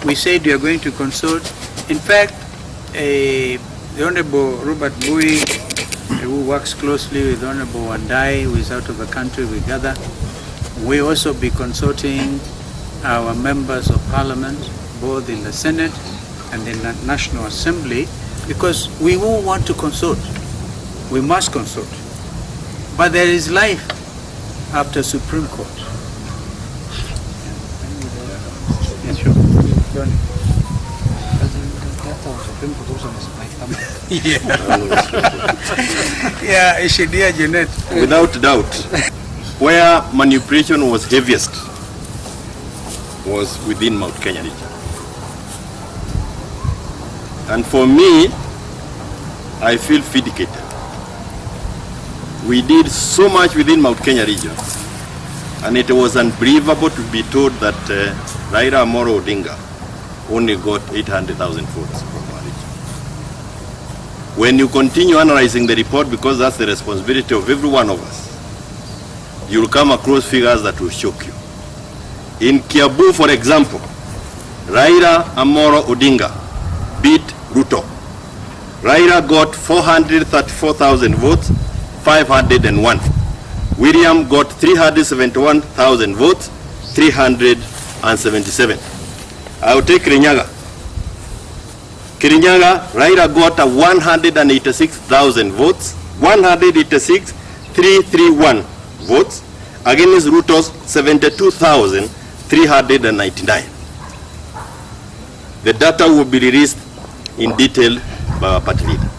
we said we are going to consult. In fact, the Honorable Robert Bui, who works closely with Honorable Wandai, who is out of the country, we gather. We also be consulting our members of parliament, both in the Senate and in the National Assembly, because we won't want to consult. We must consult. But there is life after Supreme Court. Yeah, sure. Yeah, Ishidia Janet. Without doubt, where manipulation was heaviest was within Mount Kenya region. And for me, I feel vindicated. We did so much within Mount Kenya region, and it was unbelievable to be told that Raila Odinga only got 800,000 votes from our region. When you continue analyzing the report, because that's the responsibility of every one of us, you'll come across figures that will shock you. In Kiabu, for example, Raila Odinga beat Ruto. Raila got 434,000 votes, 501. William got 371,000 votes, 377. I'll take Kirinyaga. Kirinyaga, Raila got 186,000 votes, 186,331 votes, against Ruto's 72,399. The data will be released in detail by our party leader.